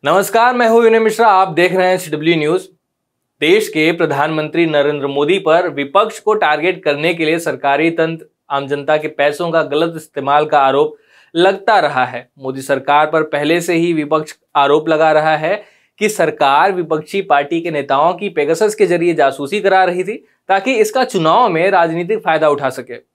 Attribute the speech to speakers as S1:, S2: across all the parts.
S1: नमस्कार, मैं हूं विनय मिश्रा। आप देख रहे हैं CW न्यूज। देश के प्रधानमंत्री नरेंद्र मोदी पर विपक्ष को टारगेट करने के लिए सरकारी तंत्र, आम जनता के पैसों का गलत इस्तेमाल का आरोप लगता रहा है। मोदी सरकार पर पहले से ही विपक्ष आरोप लगा रहा है कि सरकार विपक्षी पार्टी के नेताओं की पेगासस के जरिए जासूसी करा रही थी ताकि इसका चुनाव में राजनीतिक फायदा उठा सके।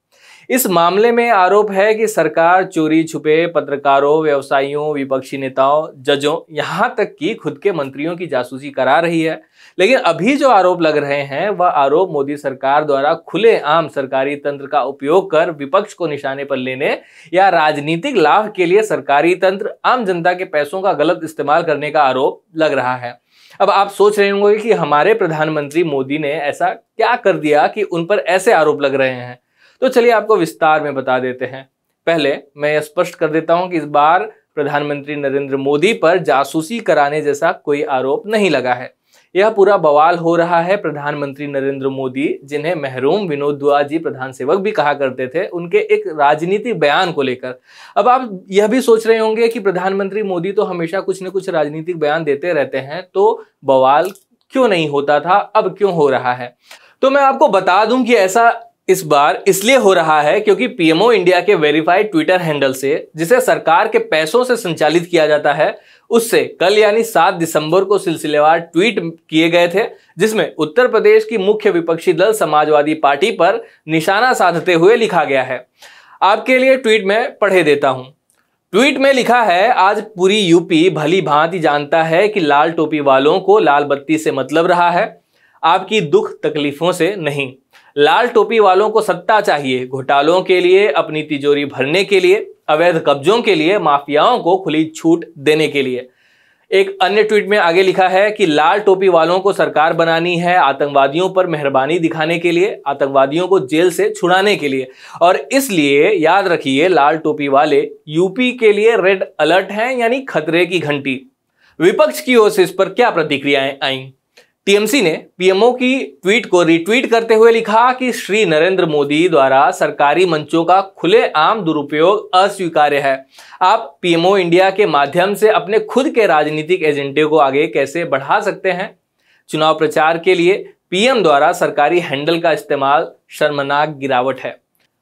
S1: इस मामले में आरोप है कि सरकार चोरी छुपे पत्रकारों, व्यवसायियों, विपक्षी नेताओं, जजों, यहां तक कि खुद के मंत्रियों की जासूसी करा रही है। लेकिन अभी जो आरोप लग रहे हैं वह आरोप मोदी सरकार द्वारा खुलेआम सरकारी तंत्र का उपयोग कर विपक्ष को निशाने पर लेने या राजनीतिक लाभ के लिए सरकारी तंत्र, आम जनता के पैसों का गलत इस्तेमाल करने का आरोप लग रहा है। अब आप सोच रहे होंगे कि हमारे प्रधानमंत्री मोदी ने ऐसा क्या कर दिया कि उन पर ऐसे आरोप लग रहे हैं। तो चलिए आपको विस्तार में बता देते हैं। पहले मैं यह स्पष्ट कर देता हूं कि इस बार प्रधानमंत्री नरेंद्र मोदी पर जासूसी कराने जैसा कोई आरोप नहीं लगा है। यह पूरा बवाल हो रहा है प्रधानमंत्री नरेंद्र मोदी, जिन्हें महरूम विनोद दुआ जी प्रधान सेवक भी कहा करते थे, उनके एक राजनीतिक बयान को लेकर। अब आप यह भी सोच रहे होंगे कि प्रधानमंत्री मोदी तो हमेशा कुछ न कुछ राजनीतिक बयान देते रहते हैं, तो बवाल क्यों नहीं होता था, अब क्यों हो रहा है? तो मैं आपको बता दूं कि ऐसा इस बार इसलिए हो रहा है क्योंकि पीएमओ इंडिया के वेरीफाइड ट्विटर हैंडल से, जिसे सरकार के पैसों से संचालित किया जाता है, उससे कल यानी 7 दिसंबर को सिलसिलेवार ट्वीट किए गए थे, जिसमें उत्तर प्रदेश की मुख्य विपक्षी दल समाजवादी पार्टी पर निशाना साधते हुए लिखा गया है। आपके लिए ट्वीट में पढ़े देता हूं। ट्वीट में लिखा है, आज पूरी यूपी भली भांति जानता है कि लाल टोपी वालों को लाल बत्ती से मतलब रहा है, आपकी दुख तकलीफों से नहीं। लाल टोपी वालों को सत्ता चाहिए, घोटालों के लिए, अपनी तिजोरी भरने के लिए, अवैध कब्जों के लिए, माफियाओं को खुली छूट देने के लिए। एक अन्य ट्वीट में आगे लिखा है कि लाल टोपी वालों को सरकार बनानी है आतंकवादियों पर मेहरबानी दिखाने के लिए, आतंकवादियों को जेल से छुड़ाने के लिए, और इसलिए याद रखिए लाल टोपी वाले यूपी के लिए रेड अलर्ट हैं, यानी खतरे की घंटी। विपक्ष की ओर से इस पर क्या प्रतिक्रियाएं आई? टीएमसी ने पीएमओ की ट्वीट को रिट्वीट करते हुए लिखा कि श्री नरेंद्र मोदी द्वारा सरकारी मंचों का खुलेआम दुरुपयोग अस्वीकार्य है। आप पीएमओ इंडिया के माध्यम से अपने खुद के राजनीतिक एजेंडे को आगे कैसे बढ़ा सकते हैं? चुनाव प्रचार के लिए पीएम द्वारा सरकारी हैंडल का इस्तेमाल शर्मनाक गिरावट है।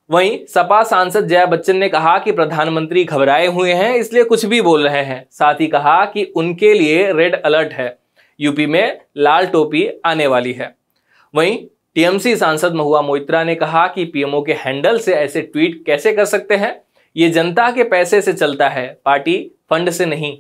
S1: वहीं सपा सांसद जया बच्चन ने कहा कि प्रधानमंत्री घबराए हुए हैं, इसलिए कुछ भी बोल रहे हैं। साथ ही कहा कि उनके लिए रेड अलर्ट है, यूपी में लाल टोपी आने वाली है। वहीं टीएमसी सांसद महुआ मोइत्रा ने कहा कि पीएमओ के हैंडल से ऐसे ट्वीट कैसे कर सकते हैं? ये जनता के पैसे से चलता है, पार्टी फंड से नहीं।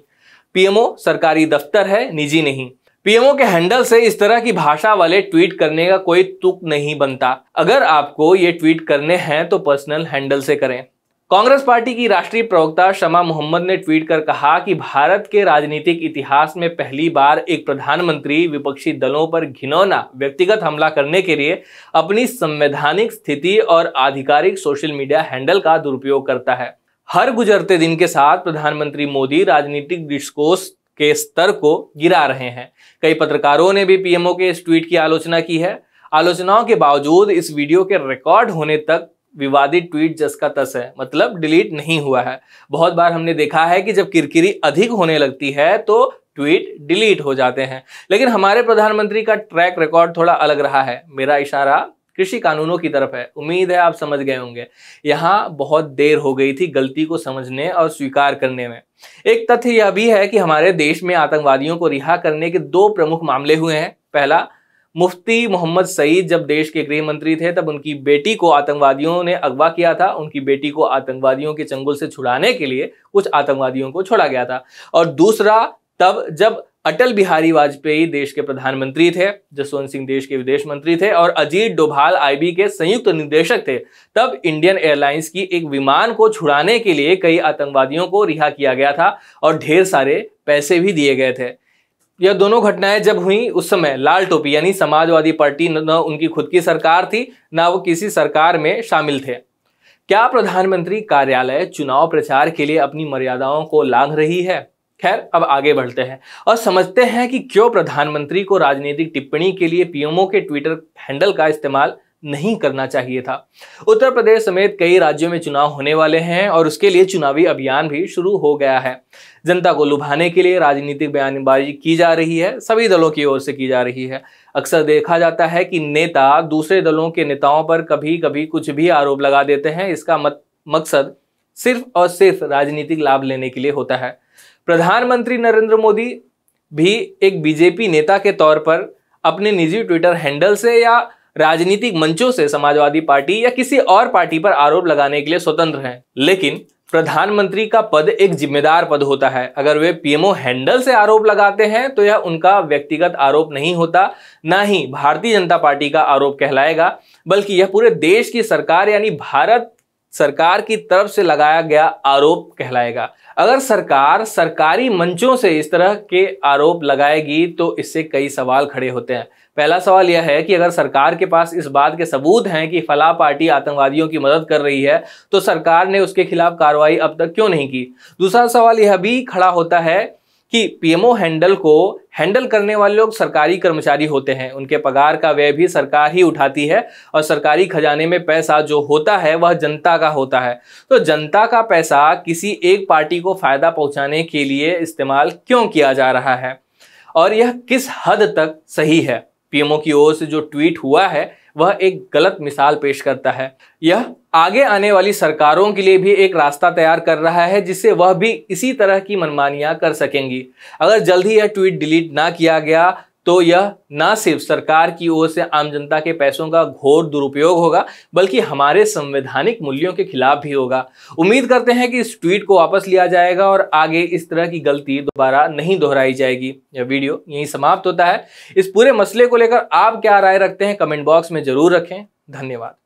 S1: पीएमओ सरकारी दफ्तर है, निजी नहीं। पीएमओ के हैंडल से इस तरह की भाषा वाले ट्वीट करने का कोई तुक नहीं बनता। अगर आपको ये ट्वीट करने हैं तो पर्सनल हैंडल से करें। कांग्रेस पार्टी की राष्ट्रीय प्रवक्ता शमा मोहम्मद ने ट्वीट कर कहा कि भारत के राजनीतिक इतिहास में पहली बार एक प्रधानमंत्री विपक्षी दलों पर घिनौना व्यक्तिगत हमला करने के लिए अपनी संवैधानिक स्थिति और आधिकारिक सोशल मीडिया हैंडल का दुरुपयोग करता है। हर गुजरते दिन के साथ प्रधानमंत्री मोदी राजनीतिक डिस्कोर्स के स्तर को गिरा रहे हैं। कई पत्रकारों ने भी पीएमओ के इस ट्वीट की आलोचना की है। आलोचनाओं के बावजूद इस वीडियो के रिकॉर्ड होने तक विवादित ट्वीट जस का तस है, मतलब डिलीट नहीं हुआ है। बहुत बार हमने देखा है कि जब किरकिरी अधिक होने लगती है तो ट्वीट डिलीट हो जाते हैं, लेकिन हमारे प्रधानमंत्री का ट्रैक रिकॉर्ड थोड़ा अलग रहा है। मेरा इशारा कृषि कानूनों की तरफ है। उम्मीद है आप समझ गए होंगे। यहाँ बहुत देर हो गई थी गलती को समझने और स्वीकार करने में। एक तथ्य यह भी है कि हमारे देश में आतंकवादियों को रिहा करने के 2 प्रमुख मामले हुए हैं। पहला, मुफ्ती मोहम्मद सईद जब देश के गृह मंत्री थे तब उनकी बेटी को आतंकवादियों ने अगवा किया था। उनकी बेटी को आतंकवादियों के चंगुल से छुड़ाने के लिए कुछ आतंकवादियों को छोड़ा गया था। और दूसरा, तब जब अटल बिहारी वाजपेयी देश के प्रधानमंत्री थे, जसवंत सिंह देश के विदेश मंत्री थे और अजीत डोभाल आईबी के संयुक्त निदेशक थे, तब इंडियन एयरलाइंस की एक विमान को छुड़ाने के लिए कई आतंकवादियों को रिहा किया गया था और ढेर सारे पैसे भी दिए गए थे। यह दोनों घटनाएं जब हुई उस समय लाल टोपी यानी समाजवादी पार्टी न उनकी खुद की सरकार थी, ना वो किसी सरकार में शामिल थे। क्या प्रधानमंत्री कार्यालय चुनाव प्रचार के लिए अपनी मर्यादाओं को लांघ रही है? खैर, अब आगे बढ़ते हैं और समझते हैं कि क्यों प्रधानमंत्री को राजनीतिक टिप्पणी के लिए पीएमओ के ट्विटर हैंडल का इस्तेमाल नहीं करना चाहिए था। उत्तर प्रदेश समेत कई राज्यों में चुनाव होने वाले हैं और उसके लिए चुनावी अभियान भी शुरू हो गया है। जनता को लुभाने के लिए राजनीतिक बयानबाजी की जा रही है, सभी दलों की ओर से की जा रही है। अक्सर देखा जाता है कि नेता दूसरे दलों के नेताओं पर कभी कभी कुछ भी आरोप लगा देते हैं। इसका मकसद सिर्फ और सिर्फ राजनीतिक लाभ लेने के लिए होता है। प्रधानमंत्री नरेंद्र मोदी भी एक बीजेपी नेता के तौर पर अपने निजी ट्विटर हैंडल से या राजनीतिक मंचों से समाजवादी पार्टी या किसी और पार्टी पर आरोप लगाने के लिए स्वतंत्र हैं, लेकिन प्रधानमंत्री का पद एक जिम्मेदार पद होता है। अगर वे पीएमओ हैंडल से आरोप लगाते हैं तो यह उनका व्यक्तिगत आरोप नहीं होता, ना ही भारतीय जनता पार्टी का आरोप कहलाएगा, बल्कि यह पूरे देश की सरकार यानी भारत सरकार की तरफ से लगाया गया आरोप कहलाएगा। अगर सरकार सरकारी मंचों से इस तरह के आरोप लगाएगी तो इससे कई सवाल खड़े होते हैं। पहला सवाल यह है कि अगर सरकार के पास इस बात के सबूत हैं कि फला पार्टी आतंकवादियों की मदद कर रही है तो सरकार ने उसके खिलाफ कार्रवाई अब तक क्यों नहीं की। दूसरा सवाल यह भी खड़ा होता है कि पीएमओ हैंडल को हैंडल करने वाले लोग सरकारी कर्मचारी होते हैं, उनके पगार का व्यय भी सरकार ही उठाती है और सरकारी खजाने में पैसा जो होता है वह जनता का होता है। तो जनता का पैसा किसी एक पार्टी को फायदा पहुंचाने के लिए इस्तेमाल क्यों किया जा रहा है और यह किस हद तक सही है। पीएमओ की ओर से जो ट्वीट हुआ है वह एक गलत मिसाल पेश करता है। यह आगे आने वाली सरकारों के लिए भी एक रास्ता तैयार कर रहा है जिससे वह भी इसी तरह की मनमानियां कर सकेंगी। अगर जल्द ही यह ट्वीट डिलीट ना किया गया तो यह ना सिर्फ सरकार की ओर से आम जनता के पैसों का घोर दुरुपयोग होगा, बल्कि हमारे संवैधानिक मूल्यों के खिलाफ भी होगा। उम्मीद करते हैं कि इस ट्वीट को वापस लिया जाएगा और आगे इस तरह की गलती दोबारा नहीं दोहराई जाएगी। यह वीडियो यहीं समाप्त होता है। इस पूरे मसले को लेकर आप क्या राय रखते हैं कमेंट बॉक्स में जरूर रखें। धन्यवाद।